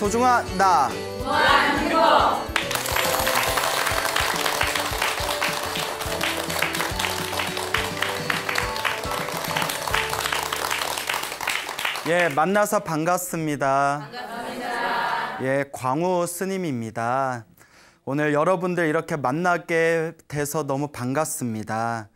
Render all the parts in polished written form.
소중한 나 무한 행복. 예, 만나서 반갑습니다. 반갑습니다. 예, 광우 스님입니다. 오늘 여러분들 이렇게 만나게 돼서 너무 반갑습니다.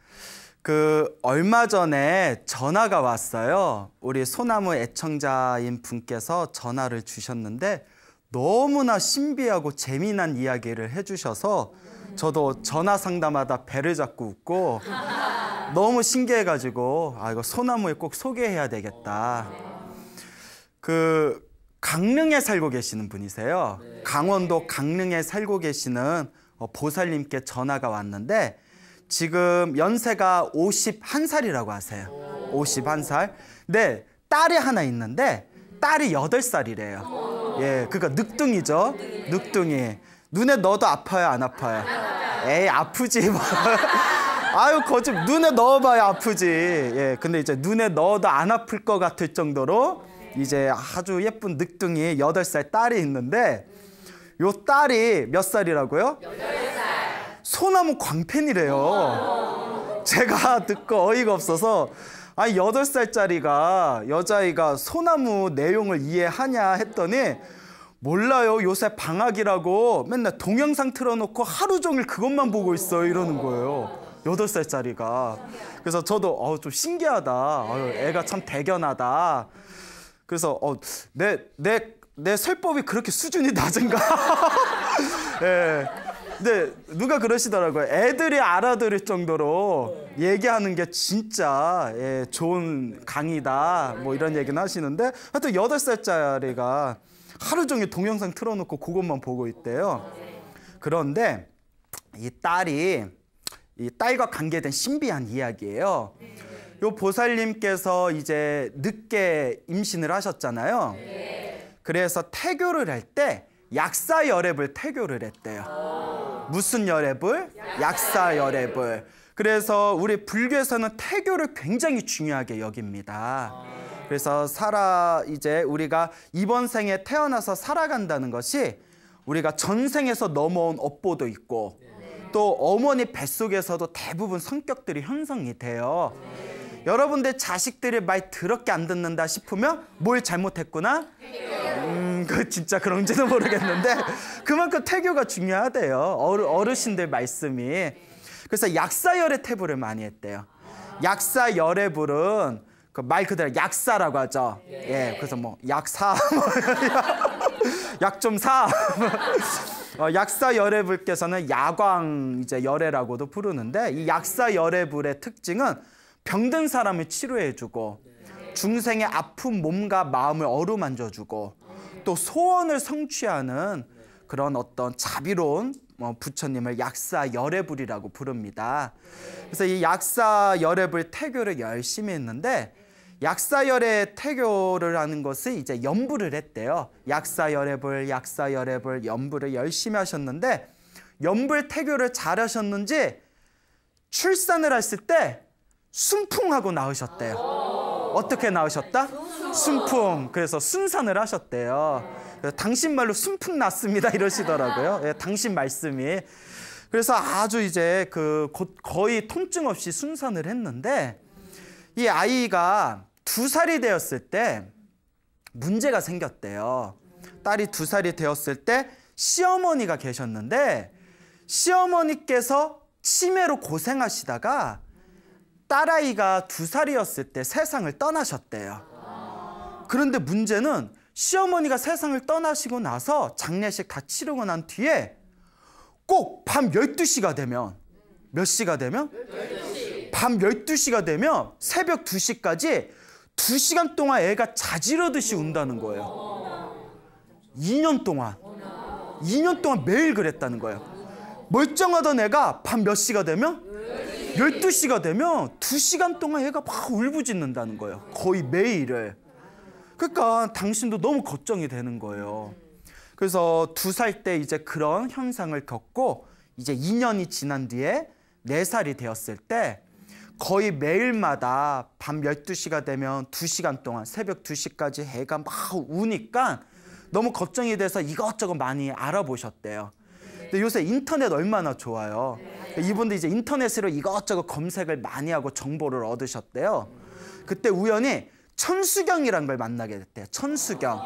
얼마 전에 전화가 왔어요. 우리 소나무 애청자인 분께서 전화를 주셨는데 너무나 신비하고 재미난 이야기를 해주셔서 저도 전화 상담하다 배를 잡고 웃고 너무 신기해가지고 이거 소나무에 꼭 소개해야 되겠다. 강릉에 살고 계시는 분이세요. 강원도 강릉에 살고 계시는 보살님께 전화가 왔는데 지금 연세가 51살이라고 하세요. 51살. 근데 딸이 하나 있는데 딸이 8살이래요. 예, 그러니까 늑둥이죠. 늑둥이. 눈에 넣어도 아파요, 안 아파요? 에이, 아프지 뭐. 아유, 거짓말. 눈에 넣어봐야 아프지. 예, 근데 이제 눈에 넣어도 안 아플 것 같을 정도로 이제 아주 예쁜 늑둥이 8살 딸이 있는데 요 딸이 몇 살이라고요? 8살. 소나무 광팬이래요. 제가 듣고 어이가 없어서 8살짜리가 여자아이가 소나무 내용을 이해하냐 했더니 몰라요. 요새 방학이라고 맨날 동영상 틀어놓고 하루 종일 그것만 보고 있어요. 이러는 거예요. 8살짜리가. 그래서 저도 좀 신기하다. 애가 참 대견하다. 그래서 내 설법이 그렇게 수준이 낮은가? 예. 근데 누가 그러시더라고요. 애들이 알아들을 정도로 얘기하는 게 진짜 좋은 강의다. 뭐 이런 얘기는 하시는데 하여튼 8살짜리가 하루 종일 동영상 틀어놓고 그것만 보고 있대요. 그런데 이 딸과 관계된 신비한 이야기예요. 요 보살님께서 이제 늦게 임신을 하셨잖아요. 그래서 태교를 할 때 약사열애불 태교를 했대요. 무슨 열애불? 약사열애불. 그래서 우리 불교에서는 태교를 굉장히 중요하게 여깁니다. 그래서 이제 우리가 이번 생에 태어나서 살아간다는 것이 우리가 전생에서 넘어온 업보도 있고 또 어머니 뱃속에서도 대부분 성격들이 형성이 돼요. 여러분들 자식들이 말 더럽게 안 듣는다 싶으면 뭘 잘못했구나? 진짜 그런지는 모르겠는데 그만큼 태교가 중요하대요. 어르신들 말씀이. 그래서 약사열애 태부를 많이 했대요. 약사열애불은 말 그대로 약사라고 하죠. 예, 그래서 뭐 약사, 약 좀 사. 약사열애불께서는 야광 이제 열애라고도 부르는데 이 약사열애불의 특징은 병든 사람을 치료해주고 중생의 아픈 몸과 마음을 어루만져주고 또 소원을 성취하는 그런 어떤 자비로운 부처님을 약사열애불이라고 부릅니다. 그래서 이 약사열애불 태교를 열심히 했는데 약사열애 태교를 하는 것을 이제 연부를 했대요. 약사열애불, 약사열애불 연부를 열심히 하셨는데 연불 태교를 잘하셨는지 출산을 했을 때 순풍하고 낳으셨대요. 어떻게 낳으셨다? 순풍. 그래서 순산을 하셨대요. 당신 말로 순풍 났습니다 이러시더라고요. 예, 당신 말씀이. 그래서 아주 이제 거의 통증 없이 순산을 했는데 이 아이가 2살이 되었을 때 문제가 생겼대요. 딸이 2살이 되었을 때 시어머니가 계셨는데 시어머니께서 치매로 고생하시다가 딸아이가 2살이었을 때 세상을 떠나셨대요. 그런데 문제는 시어머니가 세상을 떠나시고 나서 장례식 다 치르고 난 뒤에 꼭 밤 12시가 되면 몇 시가 되면? 12시. 밤 12시가 되면 새벽 2시까지 2시간 동안 애가 자지러듯이 운다는 거예요. 2년 동안 매일 그랬다는 거예요. 멀쩡하던 애가 밤 몇 시가 되면? 12시가 되면 2시간 동안 애가 막 울부짖는다는 거예요. 거의 매일을. 그러니까 당신도 너무 걱정이 되는 거예요. 그래서 2살 때 이제 그런 현상을 겪고 이제 2년이 지난 뒤에 4살이 되었을 때 거의 매일마다 밤 12시가 되면 2시간 동안 새벽 2시까지 애가 막 우니까 너무 걱정이 돼서 이것저것 많이 알아보셨대요. 근데 요새 인터넷 얼마나 좋아요. 이분도 이제 인터넷으로 이것저것 검색을 많이 하고 정보를 얻으셨대요. 그때 우연히 천수경이란 걸 만나게 됐대요. 천수경.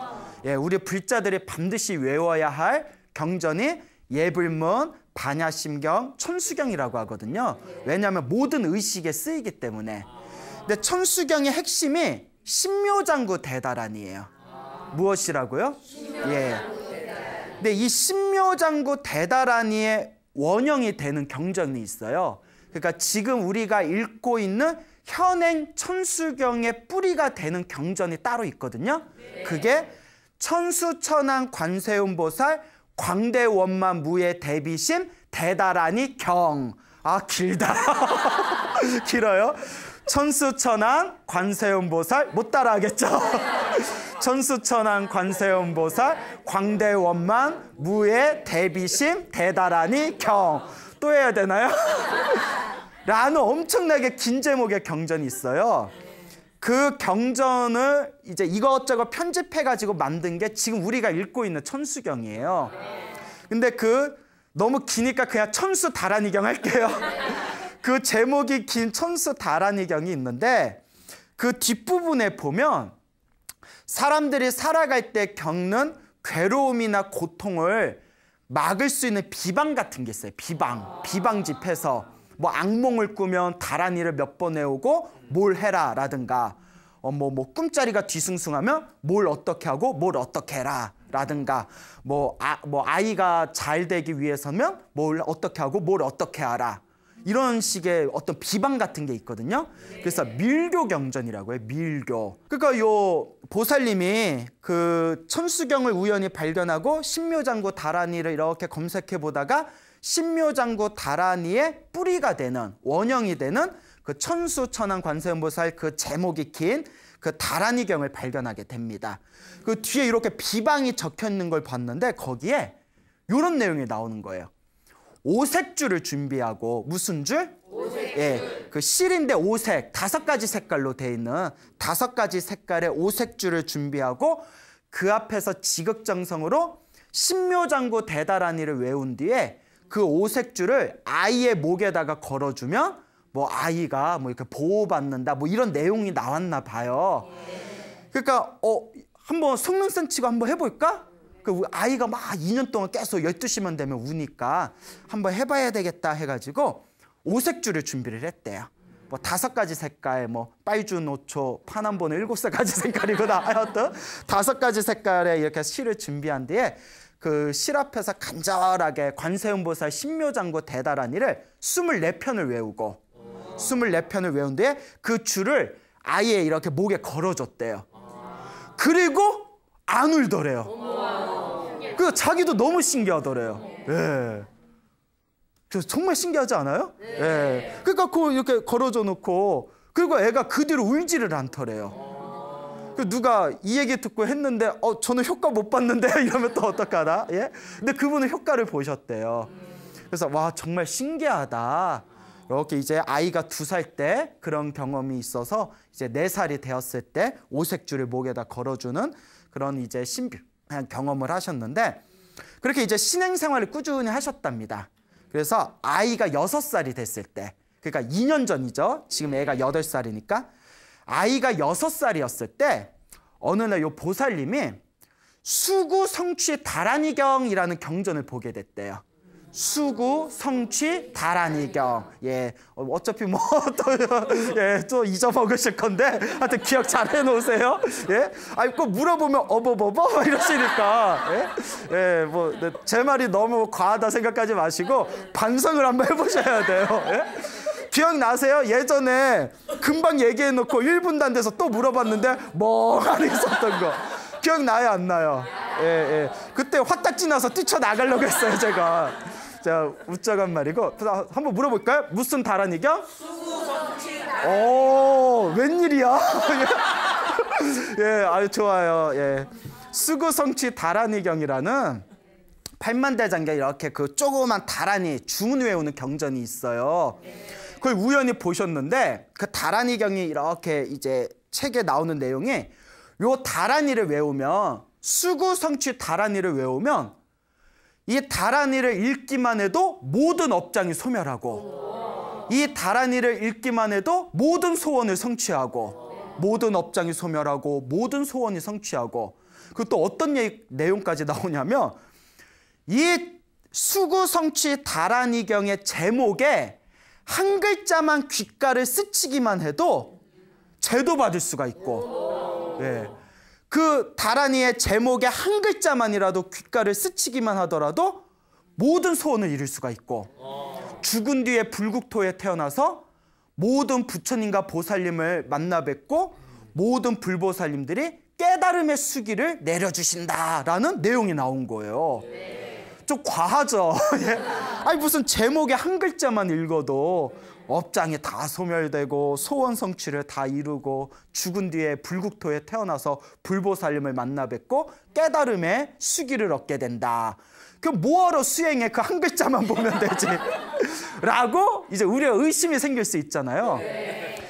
예, 우리 불자들이 반드시 외워야 할 경전이 예불문, 반야심경, 천수경이라고 하거든요. 왜냐하면 모든 의식에 쓰이기 때문에. 근데 천수경의 핵심이 신묘장구 대다란이에요. 무엇이라고요? 예. 근데 이 신묘장구 대다란이의 원형이 되는 경전이 있어요. 그러니까 지금 우리가 읽고 있는 현행 천수경의 뿌리가 되는 경전이 따로 있거든요. 그게 천수천왕 관세음보살 광대원만 무예 대비심 대다란이 경. 아, 길다. 길어요. 천수천왕 관세음보살 못 따라하겠죠. 천수천왕 관세음보살 광대원만 무예 대비심 대다란이 경. 또 해야 되나요? 라는 엄청나게 긴 제목의 경전이 있어요. 그 경전을 이제 이것저것 편집해가지고 만든 게 지금 우리가 읽고 있는 천수경이에요. 근데 너무 기니까 그냥 천수다란이경 할게요. 그 제목이 긴 천수다란이경이 있는데 그 뒷부분에 보면 사람들이 살아갈 때 겪는 괴로움이나 고통을 막을 수 있는 비방 같은 게 있어요. 비방집해서 뭐 악몽을 꾸면 다란이를 몇 번 외우고 뭘 해라 라든가 뭐 꿈자리가 뒤숭숭하면 뭘 어떻게 하고 뭘 어떻게 해라 라든가 뭐 아이가 잘 되기 위해서면 뭘 어떻게 하고 뭘 어떻게 하라 이런 식의 어떤 비방 같은 게 있거든요. 그래서 밀교 경전이라고 해요. 밀교. 그러니까 요 보살님이 그 천수경을 우연히 발견하고 신묘장구 다란이를 이렇게 검색해 보다가 신묘장구 다란이의 뿌리가 되는 원형이 되는 그 천수천왕 관세음보살 그 제목이 긴 그 다란이경을 발견하게 됩니다. 그 뒤에 이렇게 비방이 적혀 있는 걸 봤는데 거기에 이런 내용이 나오는 거예요. 오색줄을 준비하고 무슨 줄? 오색줄. 예, 그 실인데 오색 5가지 색깔로 돼 있는 5가지 색깔의 오색줄을 준비하고 그 앞에서 지극정성으로 신묘장구 대다란이를 외운 뒤에 그 오색줄을 아이의 목에다가 걸어주면 뭐 아이가 뭐 이렇게 보호받는다 뭐 이런 내용이 나왔나 봐요. 그러니까 한번 속눈썹 치고 한번 해볼까? 그 아이가 막 2년 동안 계속 12시만 되면 우니까 한번 해봐야 되겠다 해가지고 오색줄을 준비를 했대요. 뭐 5가지 색깔, 뭐 빨주, 노초, 파남보는 7가지 색깔이구나. 하여튼 5가지 색깔의 이렇게 실을 준비한 뒤에 그 실 앞에서 간절하게 관세음보살 신묘장구 대다란이를 24편을 외우고 24편을 외운 뒤에 그 줄을 아예 이렇게 목에 걸어줬대요. 그리고 안 울더래요. 그래서 자기도 너무 신기하더래요. 예. 그래서 정말 신기하지 않아요? 예. 그러니까 이렇게 걸어줘 놓고 그리고 애가 그 뒤로 울지를 않더래요. 누가 이 얘기 듣고 했는데 저는 효과 못 봤는데 이러면 또 어떡하나? 예? 근데 그분은 효과를 보셨대요. 그래서 와 정말 신기하다. 이렇게 이제 아이가 2살 때 그런 경험이 있어서 이제 4살이 되었을 때 오색줄을 목에다 걸어주는 그런 이제 신비한 경험을 하셨는데 그렇게 이제 신행생활을 꾸준히 하셨답니다. 그래서 아이가 6살이 됐을 때 그러니까 2년 전이죠. 지금 애가 8살이니까 아이가 6살이었을 때 어느 날 요 보살님이 수구성취 다란이경이라는 경전을 보게 됐대요. 수구성취 다란이경. 예, 어차피 뭐 또 잊어먹으실 건데 하여튼 기억 잘 해놓으세요. 예, 아니 꼭 물어보면 어버버버 이러시니까 예, 뭐 제 말이 너무 과하다 생각하지 마시고 반성을 한번 해보셔야 돼요. 예? 기억나세요? 예전에 금방 얘기해놓고 1분도 안 돼서 또 물어봤는데 멍하니 있었던 거 기억나요? 안 나요? 예. 그때 화딱지 나서 뛰쳐나가려고 했어요 제가. 자, 웃자간 말이고 그래서 한번 물어볼까요? 무슨 다란이경? 수구성취 다란이경. 오, 웬일이야? 예, 아주 좋아요. 예, 수구성취 다란이경이라는 팔만대장경 이렇게 그 조그만 다란이 주문 외우는 경전이 있어요. 그걸 우연히 보셨는데 그 다란이경이 이렇게 이제 책에 나오는 내용이 요 다란이를 외우면 수구 성취 다란이를 외우면 이 다란이를 읽기만 해도 모든 업장이 소멸하고 이 다란이를 읽기만 해도 모든 소원을 성취하고 모든 업장이 소멸하고 모든 소원이 성취하고 그리고 또 어떤 내용까지 나오냐면 이 수구 성취 다란이경의 제목에 한 글자만 귓가를 스치기만 해도 제도 받을 수가 있고 예. 그 다란이의 제목에 한 글자만이라도 귓가를 스치기만 하더라도 모든 소원을 이룰 수가 있고 죽은 뒤에 불국토에 태어나서 모든 부처님과 보살님을 만나 뵙고 모든 불보살님들이 깨달음의 수기를 내려주신다라는 내용이 나온 거예요. 좀 과하죠? 아니 무슨 제목에 한 글자만 읽어도 업장이 다 소멸되고 소원 성취를 다 이루고 죽은 뒤에 불국토에 태어나서 불보살님을 만나 뵙고 깨달음의 수기를 얻게 된다. 그럼 뭐하러 수행해? 그 한 글자만 보면 되지. 라고 이제 우리가 의심이 생길 수 있잖아요.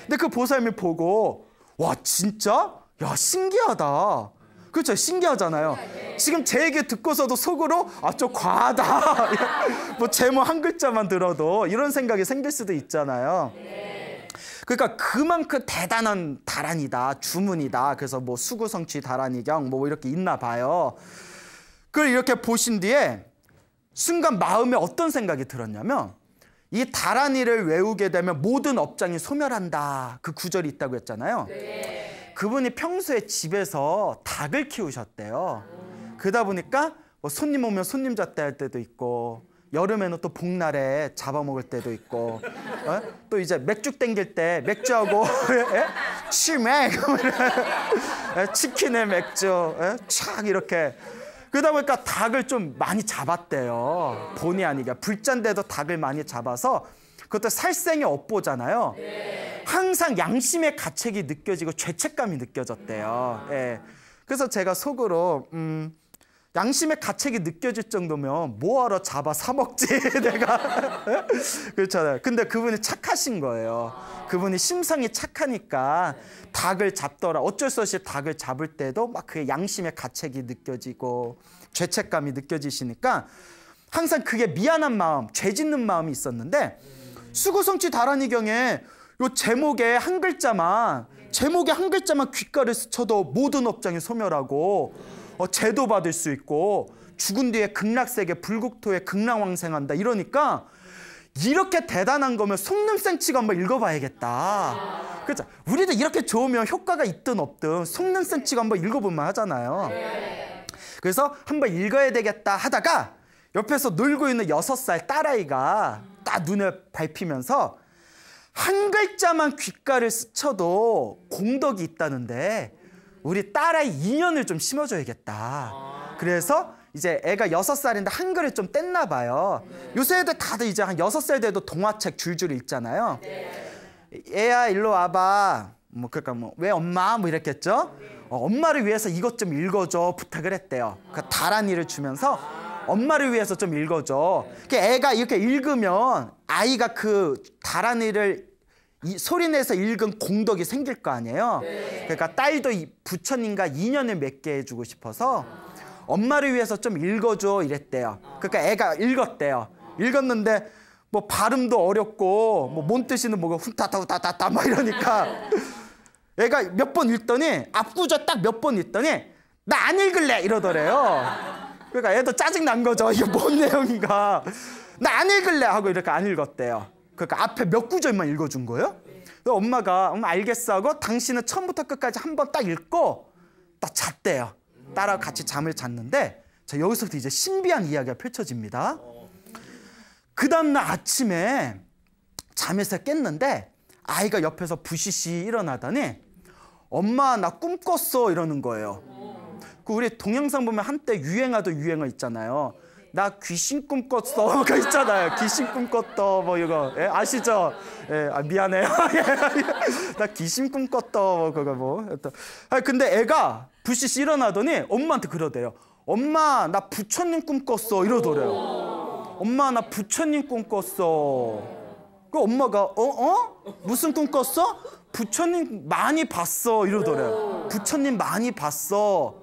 근데 그 보살님이 보고 와 진짜? 야 신기하다. 그렇죠? 신기하잖아요. 지금 제 얘기 듣고서도 속으로 아 좀 과하다. 뭐 제목 한 글자만 들어도 이런 생각이 생길 수도 있잖아요. 그러니까 그만큼 대단한 다란이다, 주문이다. 그래서 뭐 수구성취 다란이경 뭐 이렇게 있나 봐요. 그걸 이렇게 보신 뒤에 순간 마음에 어떤 생각이 들었냐면 이 다란이를 외우게 되면 모든 업장이 소멸한다. 그 구절이 있다고 했잖아요. 그분이 평소에 집에서 닭을 키우셨대요. 그러다 보니까 뭐 손님 오면 손님 잡대 할 때도 있고 여름에는 또 복날에 잡아먹을 때도 있고 또 이제 맥주 땡길 때 맥주하고 치맥 치킨에 맥주 착 이렇게 그러다 보니까 닭을 좀 많이 잡았대요. 본의 아니게 불잔데도 닭을 많이 잡아서 그것도 살생의 업보잖아요. 항상 양심의 가책이 느껴지고 죄책감이 느껴졌대요. 예. 그래서 제가 속으로 양심의 가책이 느껴질 정도면 뭐하러 잡아 사 먹지 내가. 그렇잖아요. 근데 그분이 착하신 거예요. 그분이 심성이 착하니까 닭을 잡더라. 어쩔 수 없이 닭을 잡을 때도 막 그게 양심의 가책이 느껴지고 죄책감이 느껴지시니까 항상 그게 미안한 마음, 죄 짓는 마음이 있었는데 수구성취 다란이경에 요 제목에 한 글자만 귓가를 스쳐도 모든 업장이 소멸하고 제도 받을 수 있고 죽은 뒤에 극락세계 불국토에 극락왕생한다 이러니까 이렇게 대단한 거면 속눈생치가 한번 읽어봐야겠다. 그렇죠? 우리도 이렇게 좋으면 효과가 있든 없든 속눈생치가 한번 읽어보면 하잖아요. 그래서 한번 읽어야 되겠다 하다가 옆에서 놀고 있는 6살 딸아이가 딱 눈에 밟히면서 한 글자만 귓가를 스쳐도 공덕이 있다는데 우리 딸아이 인연을 좀 심어줘야겠다. 그래서 이제 애가 6살인데 한글을 좀 뗐나 봐요. 요새 애들 다들 이제 한 6살 돼도 동화책 줄줄 읽잖아요. 애야 일로 와봐. 뭐 그러니까 뭐 왜 엄마 뭐 이랬겠죠. 엄마를 위해서 이것 좀 읽어줘 부탁을 했대요. 그 다란이를 주면서 엄마를 위해서 좀 읽어줘. 애가 이렇게 읽으면 아이가 그 다란이를 소리내서 읽은 공덕이 생길 거 아니에요. 그러니까 딸도 부처님과 인연을 맺게 해주고 싶어서 엄마를 위해서 좀 읽어줘 이랬대요. 그러니까 애가 읽었대요. 읽었는데 뭐 발음도 어렵고 뭐 뭔 뜻이는 뭐가 훈타타타타타 막 이러니까 애가 몇 번 읽더니 앞구절 딱 몇 번 읽더니 나 안 읽을래 이러더래요. 그러니까 애도 짜증 난 거죠. 이게 뭔 내용인가. 나 안 읽을래 하고 이렇게 안 읽었대요. 그러니까 앞에 몇 구절만 읽어준 거예요. 엄마가 알겠어 하고 당신은 처음부터 끝까지 한 번 딱 읽고 딱 잤대요. 딸하고 같이 잠을 잤는데 자, 여기서부터 이제 신비한 이야기가 펼쳐집니다. 그 다음날 아침에 잠에서 깼는데 아이가 옆에서 부시시 일어나더니 엄마 나 꿈 꿨어 이러는 거예요. 그 우리 동영상 보면 한때 유행하던 유행어 있잖아요. 나 귀신 꿈 꿨어. 그거 있잖아요. 귀신 꿈 꿨다 뭐 이거 아시죠? 미안해요. 나 귀신 꿈 꿨다 뭐 그거 뭐. 근데 애가 부시시 일어나더니 엄마한테 그러대요. 엄마 나 부처님 꿈 꿨어 이러더래요. 엄마 나 부처님 꿈 꿨어. 그 엄마가 무슨 꿈 꿨어? 부처님 많이 봤어 이러더래요. 부처님 많이 봤어.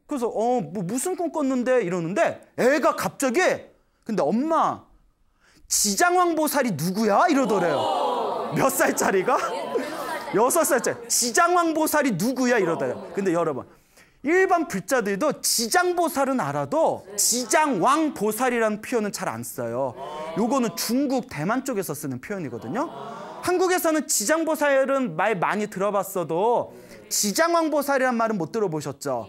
그래서 뭐 무슨 꿈 꿨는데 이러는데 애가 갑자기 근데 엄마 지장왕보살이 누구야? 이러더래요. 몇 살짜리가? 6살짜리. 지장왕보살이 누구야? 이러더래요. 근데 여러분 일반 불자들도 지장보살은 알아도 지장왕보살이라는 표현은 잘 안 써요. 요거는 중국 대만 쪽에서 쓰는 표현이거든요. 한국에서는 지장보살은 말 많이 들어봤어도 지장왕보살이란 말은 못 들어보셨죠?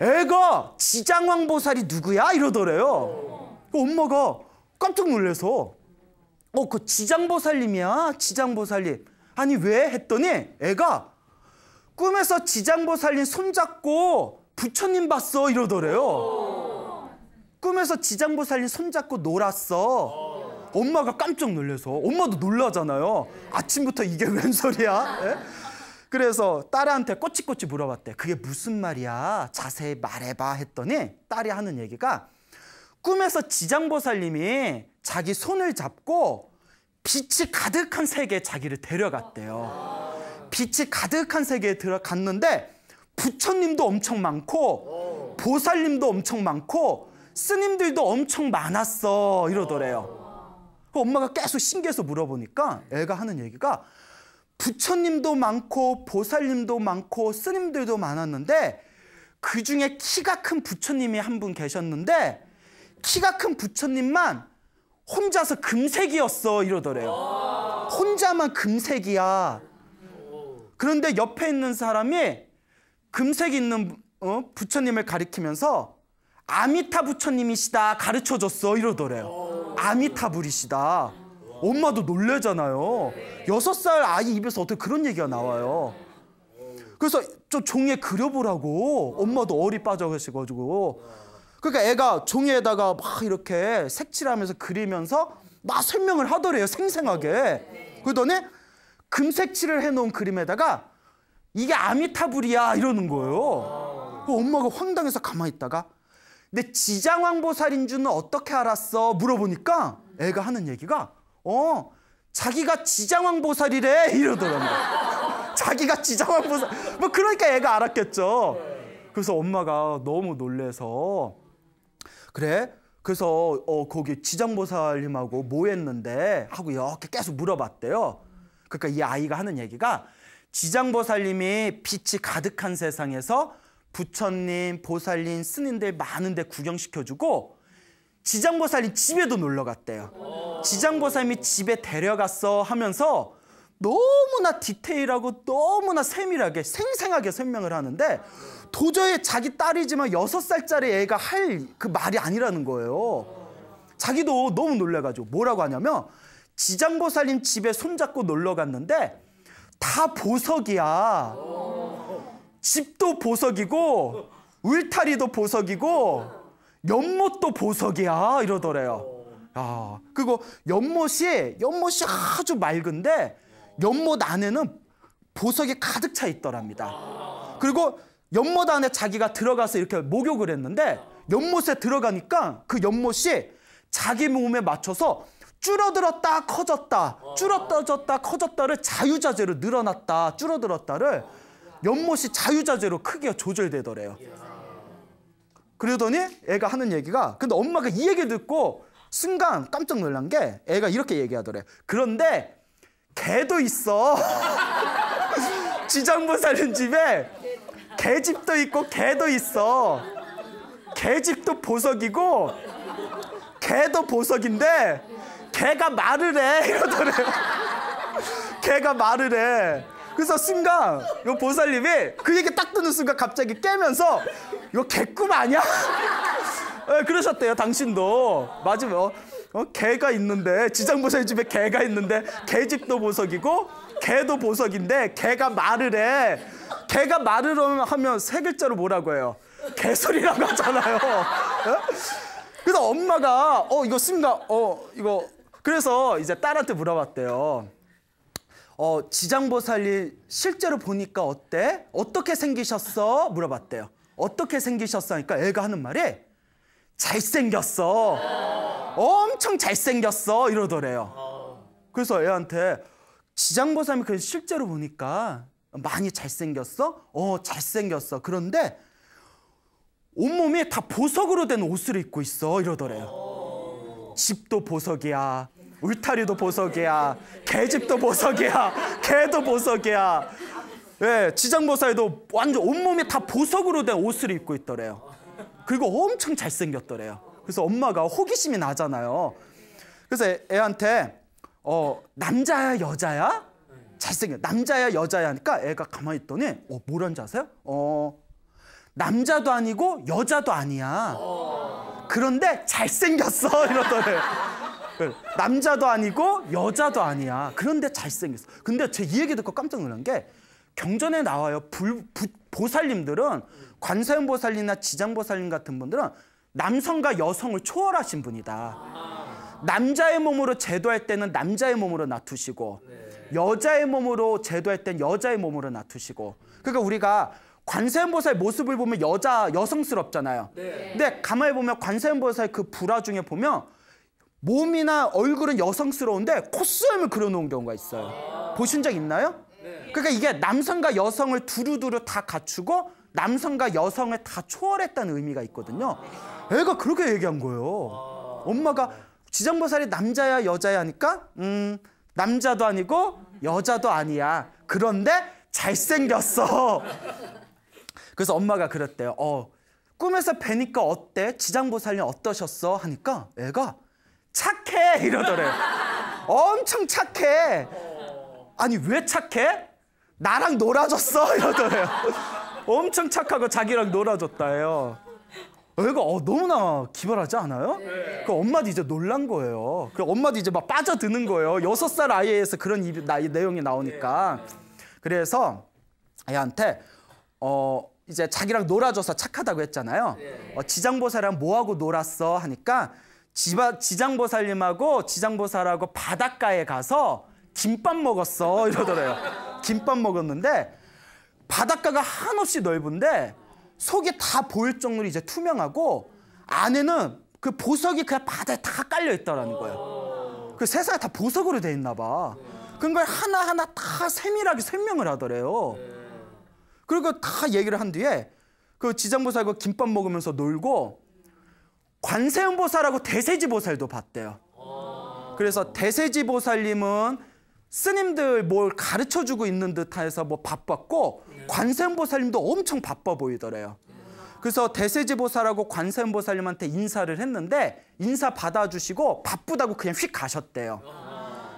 애가 지장왕보살이 누구야? 이러더래요. 엄마가 깜짝 놀라서 그 지장보살님이야? 지장보살님. 아니 왜? 했더니 애가 꿈에서 지장보살님 손잡고 부처님 봤어 이러더래요. 꿈에서 지장보살님 손잡고 놀았어. 엄마가 깜짝 놀라서 엄마도 놀라잖아요. 아침부터 이게 웬 소리야? 예? 그래서 딸한테 꼬치꼬치 물어봤대. 그게 무슨 말이야? 자세히 말해봐 했더니 딸이 하는 얘기가 꿈에서 지장보살님이 자기 손을 잡고 빛이 가득한 세계에 자기를 데려갔대요. 빛이 가득한 세계에 들어갔는데 부처님도 엄청 많고 보살님도 엄청 많고 스님들도 엄청 많았어 이러더래요. 엄마가 계속 신기해서 물어보니까 애가 하는 얘기가 부처님도 많고 보살님도 많고 스님들도 많았는데 그중에 키가 큰 부처님이 한 분 계셨는데 키가 큰 부처님만 혼자서 금색이었어 이러더래요. 혼자만 금색이야. 그런데 옆에 있는 사람이 금색 있는 부처님을 가리키면서 아미타 부처님이시다 가르쳐줬어 이러더래요. 아미타불이시다. 엄마도 놀래잖아요. 6살 아이 입에서 어떻게 그런 얘기가 나와요. 그래서 좀 종이에 그려보라고 엄마도 얼이 빠져가지고 그러니까 애가 종이에다가 막 이렇게 색칠하면서 그리면서 막 설명을 하더래요. 생생하게. 그러더니 금색칠을 해놓은 그림에다가 이게 아미타불이야 이러는 거예요. 엄마가 황당해서 가만히 있다가 근데 지장왕보살인 줄은 어떻게 알았어? 물어보니까 애가 하는 얘기가 자기가 지장왕보살이래 이러더랍니다. 자기가 지장왕보살 뭐 그러니까 애가 알았겠죠. 그래서 엄마가 너무 놀래서 그래? 그래서 거기 지장보살님하고 뭐 했는데? 하고 이렇게 계속 물어봤대요. 그러니까 이 아이가 하는 얘기가 지장보살님이 빛이 가득한 세상에서 부처님, 보살님, 스님들 많은데 구경시켜주고 지장보살님 집에도 놀러 갔대요. 지장보살님이 집에 데려갔어 하면서 너무나 디테일하고 너무나 세밀하게 생생하게 설명을 하는데 도저히 자기 딸이지만 6살짜리 애가 할 그 말이 아니라는 거예요. 자기도 너무 놀래가지고 뭐라고 하냐면 지장보살님 집에 손잡고 놀러 갔는데 다 보석이야. 집도 보석이고 울타리도 보석이고 연못도 보석이야 이러더래요. 그리고 연못이 아주 맑은데 연못 안에는 보석이 가득 차 있더랍니다. 그리고 연못 안에 자기가 들어가서 이렇게 목욕을 했는데 연못에 들어가니까 그 연못이 자기 몸에 맞춰서 줄어들었다 커졌다 줄어들었다 커졌다를 자유자재로 늘어났다 줄어들었다를 연못이 자유자재로 크기가 조절되더래요. 그러더니 애가 하는 얘기가 근데 엄마가 이 얘기 듣고 순간 깜짝 놀란 게 애가 이렇게 얘기하더래. 그런데 개도 있어. 지장보살님 집에 개집도 있고 개도 있어. 개집도 보석이고 개도 보석인데 개가 말을 해 이러더래요. 개가 말을 해. 그래서 순간 요 보살님이 그 얘기 딱 듣는 순간 갑자기 깨면서 이거 개꿈 아니야? 네, 그러셨대요. 당신도 맞으면 개가 있는데 지장보살 집에 개가 있는데 개집도 보석이고 개도 보석인데 개가 말을 해. 개가 말을 하면 세 글자로 뭐라고 해요? 개소리라고 하잖아요. 그래서 엄마가 이거 순간 이거 그래서 이제 딸한테 물어봤대요. 지장보살님 실제로 보니까 어때? 어떻게 생기셨어? 물어봤대요. 어떻게 생기셨어? 하니까 애가 하는 말이 잘생겼어. 엄청 잘생겼어 이러더래요. 그래서 애한테 지장보살님 실제로 보니까 많이 잘생겼어? 잘생겼어. 그런데 온몸이 다 보석으로 된 옷을 입고 있어 이러더래요. 집도 보석이야, 울타리도 보석이야, 개집도 보석이야, 개도 보석이야. 예, 지장보살도 완전 온몸이 다 보석으로 된 옷을 입고 있더래요. 그리고 엄청 잘생겼더래요. 그래서 엄마가 호기심이 나잖아요. 그래서 애한테 남자야 여자야? 남자야 여자야 하니까 애가 가만히 있더니 뭐라는지 아세요? 남자도 아니고 여자도 아니야. 그런데 잘생겼어 이러더래요. 남자도 아니고 여자도 아니야. 그런데 잘생겼어. 근데 제 이 얘기 듣고 깜짝 놀란 게 경전에 나와요. 보살님들은 관세음보살님이나 지장보살님 같은 분들은 남성과 여성을 초월하신 분이다. 남자의 몸으로 제도할 때는 남자의 몸으로 놔두시고 여자의 몸으로 제도할 때는 여자의 몸으로 놔두시고. 그러니까 우리가 관세음보살 모습을 보면 여성스럽잖아요. 근데 가만히 보면 관세음보살 그 불화 중에 보면 몸이나 얼굴은 여성스러운데 콧수염을 그려놓은 경우가 있어요. 보신 적 있나요? 그러니까 이게 남성과 여성을 두루두루 다 갖추고 남성과 여성을 다 초월했다는 의미가 있거든요. 애가 그렇게 얘기한 거예요. 엄마가 지장보살이 남자야 여자야 하니까 남자도 아니고 여자도 아니야. 그런데 잘생겼어. 그래서 엄마가 그랬대요. 꿈에서 뵈니까 어때? 지장보살님 어떠셨어? 하니까 애가 착해 이러더래요. 엄청 착해. 아니 왜 착해? 나랑 놀아줬어 이러더래요. 엄청 착하고 자기랑 놀아줬다요. 애가 너무나 기발하지 않아요? 그 엄마도 이제 놀란 거예요. 그 엄마도 이제 막 빠져드는 거예요. 6살 아이에서 그런 내용이 나오니까. 그래서 애한테 이제 자기랑 놀아줘서 착하다고 했잖아요. 지장보살이랑 뭐하고 놀았어? 하니까 지장보살님하고 지장보살하고 바닷가에 가서 김밥 먹었어 이러더래요. 김밥 먹었는데 바닷가가 한없이 넓은데 속이 다 보일 정도로 이제 투명하고 안에는 그 보석이 그냥 바다에 다 깔려 있다라는 거예요. 그 세상에 다 보석으로 돼 있나 봐. 그런 걸 하나하나 다 세밀하게 설명을 하더래요. 그리고 다 얘기를 한 뒤에 그 지장보살과 김밥 먹으면서 놀고 관세음보살하고 대세지보살도 봤대요. 그래서 대세지보살님은 스님들 뭘 가르쳐주고 있는 듯해서 뭐 바빴고 관세음보살님도 엄청 바빠 보이더래요. 그래서 대세지보살하고 관세음보살님한테 인사를 했는데 인사 받아주시고 바쁘다고 그냥 휙 가셨대요.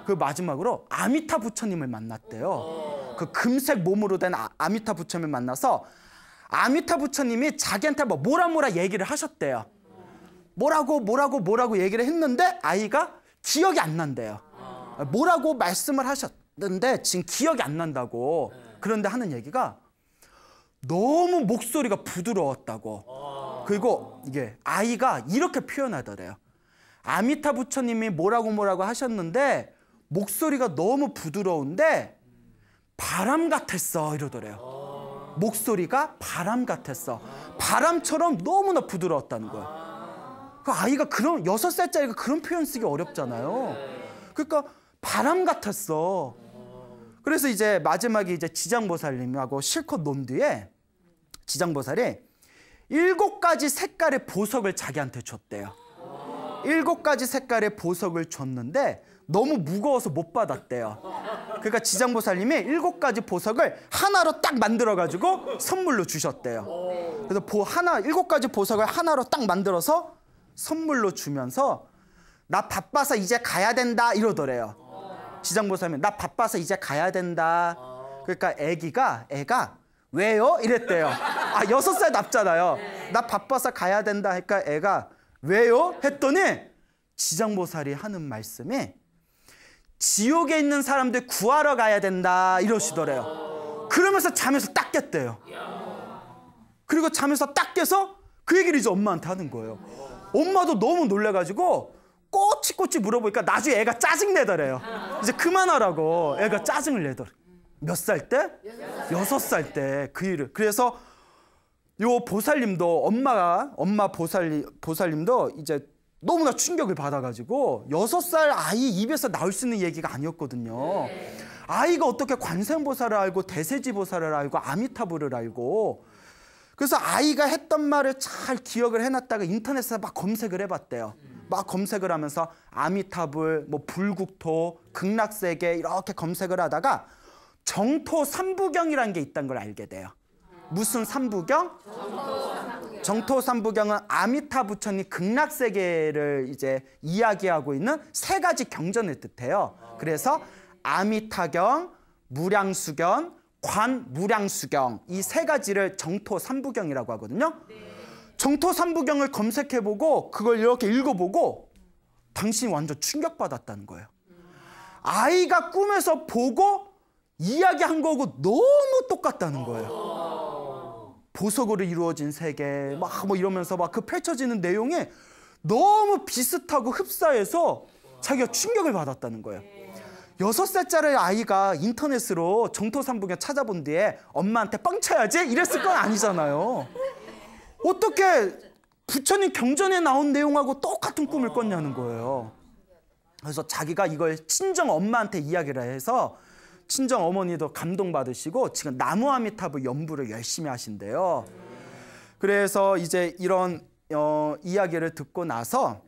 그 마지막으로 아미타 부처님을 만났대요. 그 금색 몸으로 된 아미타 부처님을 만나서 아미타 부처님이 자기한테 뭐라 얘기를 하셨대요. 뭐라고 얘기를 했는데 아이가 기억이 안 난대요. 뭐라고 말씀을 하셨는데 지금 기억이 안 난다고. 그런데 하는 얘기가 너무 목소리가 부드러웠다고. 그리고 이게 아이가 이렇게 표현하더래요. 아미타 부처님이 뭐라고 하셨는데 목소리가 너무 부드러운데 바람 같았어 이러더래요. 목소리가 바람 같았어. 바람처럼 너무나 부드러웠다는 거예요. 그 아이가 6살짜리가 그런 표현 쓰기 어렵잖아요. 그러니까 바람 같았어. 그래서 이제 마지막에 이제 지장보살님하고 실컷 논 뒤에 지장보살이 7가지 색깔의 보석을 자기한테 줬대요. 7가지 색깔의 보석을 줬는데 너무 무거워서 못 받았대요. 그러니까 지장보살님이 7가지 보석을 하나로 딱 만들어가지고 선물로 주셨대요. 그래서 7가지 보석을 하나로 딱 만들어서 선물로 주면서 나 바빠서 이제 가야 된다 이러더래요. 지장보살님이 나 바빠서 이제 가야 된다. 그러니까 애가 왜요? 이랬대요. 6살 납잖아요. 나 바빠서 가야 된다 하니까 애가 왜요? 했더니 지장보살이 하는 말씀이 지옥에 있는 사람들 구하러 가야 된다 이러시더래요. 그러면서 잠에서 딱 깼대요. 그리고 잠에서 딱 깨서 그 얘기를 이제 엄마한테 하는 거예요. 엄마도 너무 놀래가지고 꼬치꼬치 물어보니까 나중에 애가 짜증내더래요. 이제 그만하라고 애가 짜증을 내더래. 몇 살 때? 6살 때 그 일을. 그래서 요 보살님도 엄마 보살님도 이제 너무나 충격을 받아가지고 6살 아이 입에서 나올 수 있는 얘기가 아니었거든요. 아이가 어떻게 관세음보살을 알고 대세지보살을 알고 아미타불을 알고 그래서 아이가 했던 말을 잘 기억을 해놨다가 인터넷에서 막 검색을 해봤대요. 막 검색을 하면서 아미타불, 뭐 불국토, 극락세계 이렇게 검색을 하다가 정토 삼부경이라는 게 있다는 걸 알게 돼요. 무슨 삼부경? 정토 삼부경은 아미타 부처님 극락세계를 이제 이야기하고 있는 세 가지 경전을 뜻해요. 그래서 아미타경, 무량수경, 관무량수경 이 세 가지를 정토 삼부경이라고 하거든요. 정토 삼부경을 검색해보고 그걸 이렇게 읽어보고 당신이 완전 충격받았다는 거예요. 아이가 꿈에서 보고 이야기한 거고 너무 똑같다는 거예요. 보석으로 이루어진 세계 막 뭐 이러면서 막 그 펼쳐지는 내용이 너무 비슷하고 흡사해서 자기가 충격을 받았다는 거예요. 6살짜리 아이가 인터넷으로 정토삼부경 찾아본 뒤에 엄마한테 뻥쳐야지 이랬을 건 아니잖아요. 어떻게 부처님 경전에 나온 내용하고 똑같은 꿈을 꿨냐는 거예요. 그래서 자기가 이걸 친정 엄마한테 이야기를 해서 친정 어머니도 감동받으시고 지금 나무아미타불 연부를 열심히 하신대요. 그래서 이제 이런 이야기를 듣고 나서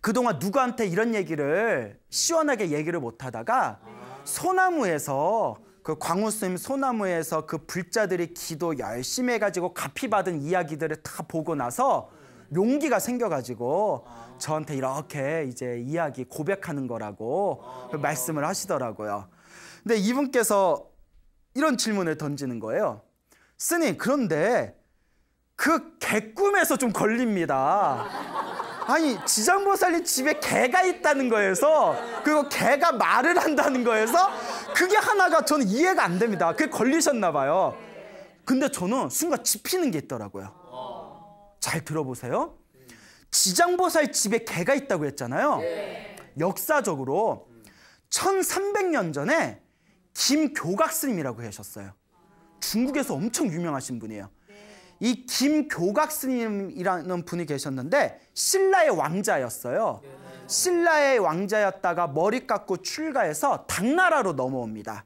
그동안 누구한테 이런 얘기를 시원하게 얘기를 못 하다가 소나무에서 그 광우스님 소나무에서 그 불자들이 기도 열심히 해가지고 갚이 받은 이야기들을 다 보고 나서 용기가 생겨가지고 저한테 이렇게 이제 이야기 고백하는 거라고 말씀을 하시더라고요. 근데 이분께서 이런 질문을 던지는 거예요. 스님, 그런데 그 개꿈에서 좀 걸립니다. 아니, 지장보살님 집에 개가 있다는 거에서 그리고 개가 말을 한다는 거에서 그게 하나가 저는 이해가 안 됩니다. 그게 걸리셨나 봐요. 근데 저는 순간 짚히는 게 있더라고요. 잘 들어보세요. 지장보살 집에 개가 있다고 했잖아요. 역사적으로 1300년 전에 김교각 스님이라고 하셨어요. 중국에서 엄청 유명하신 분이에요. 이 김교각 스님이라는 분이 계셨는데 신라의 왕자였어요. 신라의 왕자였다가 머리 깎고 출가해서 당나라로 넘어옵니다.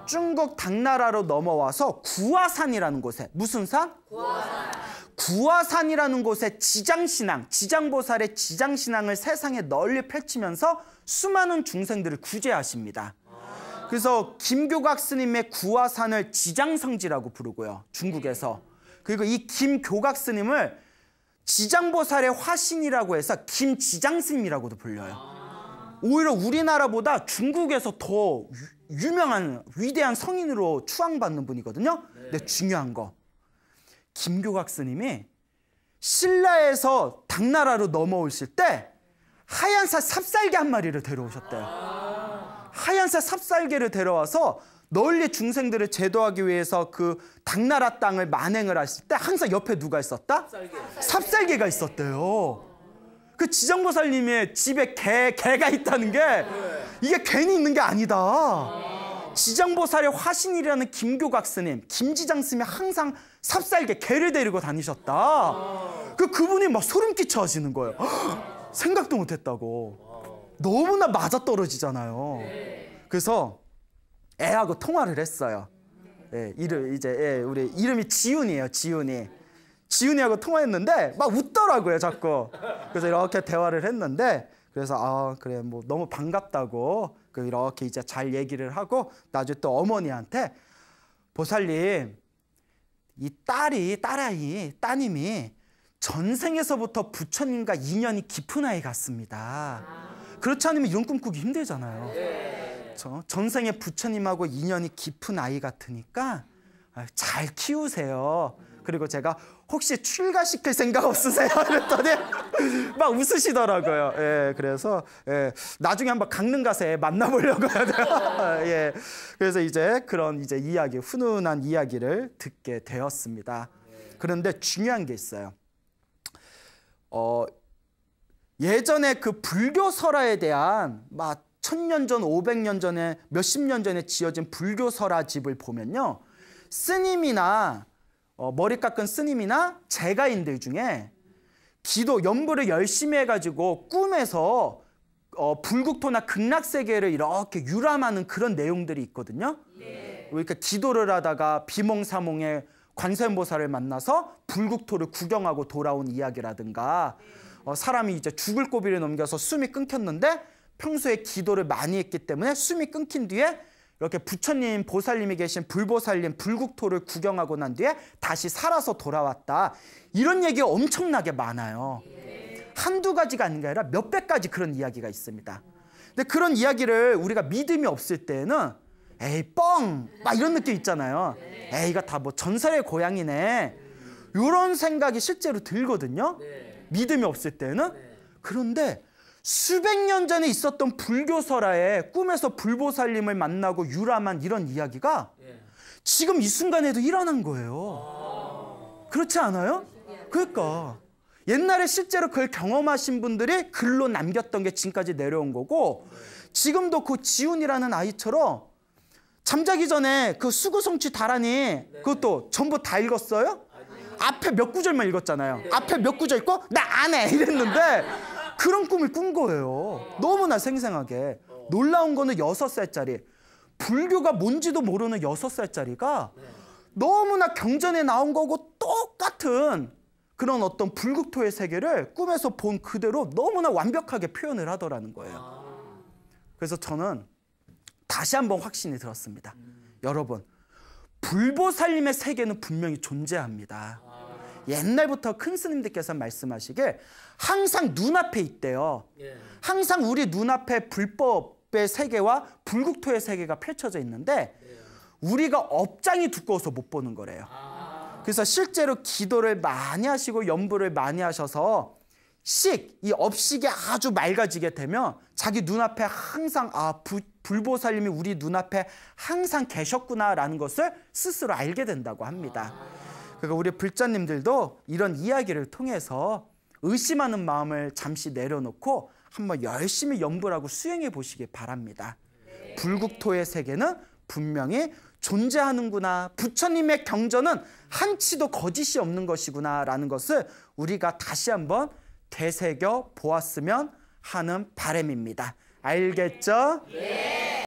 중국 당나라로 넘어와서 구화산이라는 곳에, 무슨 산? 구화산. 구화산이라는 곳에 지장신앙, 지장보살의 지장신앙을 세상에 널리 펼치면서 수많은 중생들을 구제하십니다. 그래서 김교각 스님의 구화산을 지장성지라고 부르고요, 중국에서. 그리고 이 김교각 스님을 지장보살의 화신이라고 해서 김지장스님이라고도 불려요. 오히려 우리나라보다 중국에서 더 유명한 위대한 성인으로 추앙받는 분이거든요. 근데 중요한 거, 김교각 스님이 신라에서 당나라로 넘어오실 때 하얀색 삽살개 한 마리를 데려오셨대요. 하얀색 삽살개를 데려와서 널리 중생들을 제도하기 위해서 그 당나라 땅을 만행을 하실 때 항상 옆에 누가 있었다? 삽살개가 있었대요. 그 지장보살님의 집에 개가 있다는 게 이게 괜히 있는 게 아니다. 지장보살의 화신이라는 김교각 스님, 김지장 스님이 항상 삽살개, 개를 데리고 다니셨다. 그분이 막 소름 끼쳐 하시는 거예요. 생각도 못 했다고. 너무나 맞아떨어지잖아요. 그래서 애하고 통화를 했어요. 예, 우리 이름이 지훈이에요. 지훈이하고 통화했는데 막 웃더라고요, 자꾸. 그래서 이렇게 대화를 했는데, 그래서 그래, 뭐 너무 반갑다고 이렇게 이제 잘 얘기를 하고 나중에 또 어머니한테, 보살님, 이 따님이 전생에서부터 부처님과 인연이 깊은 아이 같습니다. 그렇지 않으면 이런 꿈 꾸기 힘들잖아요. 전생에 부처님하고 인연이 깊은 아이 같으니까 잘 키우세요. 그리고 제가 혹시 출가시킬 생각 없으세요? 그랬더니 막 웃으시더라고요. 예, 그래서 나중에 한번 강릉 가서 만나보려고 해요. 예, 그래서 이제 그런 이제 이야기, 훈훈한 이야기를 듣게 되었습니다. 그런데 중요한 게 있어요. 예전에 그 불교 설화에 대한 막 1000년 전, 500년 전에, 몇십 년 전에 지어진 불교 설화집을 보면요, 스님이나 머리 깎은 스님이나 제가인들 중에 기도 연부를 열심히 해가지고 꿈에서 불국토나 극락세계를 이렇게 유람하는 그런 내용들이 있거든요. 그러니까 기도를 하다가 비몽사몽에 관세음보살을 만나서 불국토를 구경하고 돌아온 이야기라든가 사람이 이제 죽을 고비를 넘겨서 숨이 끊겼는데 평소에 기도를 많이 했기 때문에 숨이 끊긴 뒤에 이렇게 부처님, 보살님이 계신 불보살님, 불국토를 구경하고 난 뒤에 다시 살아서 돌아왔다. 이런 얘기가 엄청나게 많아요. 한두 가지가 아닌 게 아니라 몇백 가지 그런 이야기가 있습니다. 근데 그런 이야기를 우리가 믿음이 없을 때는 에이 뻥! 막 이런 느낌 있잖아요. 에이 이거 다 뭐 전설의 고향이네. 이런 생각이 실제로 들거든요. 믿음이 없을 때는. 그런데 수백 년 전에 있었던 불교설화에 꿈에서 불보살님을 만나고 유람한 이런 이야기가 지금 이 순간에도 일어난 거예요. 그렇지 않아요? 그러니까 옛날에 실제로 그걸 경험하신 분들이 글로 남겼던 게 지금까지 내려온 거고, 지금도 그 지훈이라는 아이처럼 잠자기 전에 그 수구성취 다란이 그것도 전부 다 읽었어요? 앞에 몇 구절만 읽었잖아요. 앞에 몇 구절 읽고 나 안 해 이랬는데 그런 꿈을 꾼 거예요. 너무나 생생하게. 놀라운 거는 6살짜리, 불교가 뭔지도 모르는 6살짜리가 너무나 경전에 나온 거고 똑같은 그런 어떤 불국토의 세계를 꿈에서 본 그대로 너무나 완벽하게 표현을 하더라는 거예요. 그래서 저는 다시 한번 확신이 들었습니다. 여러분, 불보살님의 세계는 분명히 존재합니다. 옛날부터 큰 스님들께서 말씀하시길 항상 눈앞에 있대요. 항상 우리 눈앞에 불법의 세계와 불국토의 세계가 펼쳐져 있는데 우리가 업장이 두꺼워서 못 보는 거래요. 그래서 실제로 기도를 많이 하시고 연부를 많이 하셔서 이 업식이 아주 맑아지게 되면 자기 눈앞에 항상 불보살님이 우리 눈앞에 항상 계셨구나라는 것을 스스로 알게 된다고 합니다. 그러니까 우리 불자님들도 이런 이야기를 통해서 의심하는 마음을 잠시 내려놓고 한번 열심히 연부를 하고 수행해 보시기 바랍니다. 불국토의 세계는 분명히 존재하는구나. 부처님의 경전은 한치도 거짓이 없는 것이구나 라는 것을 우리가 다시 한번 되새겨 보았으면 하는 바람입니다. 알겠죠? 네.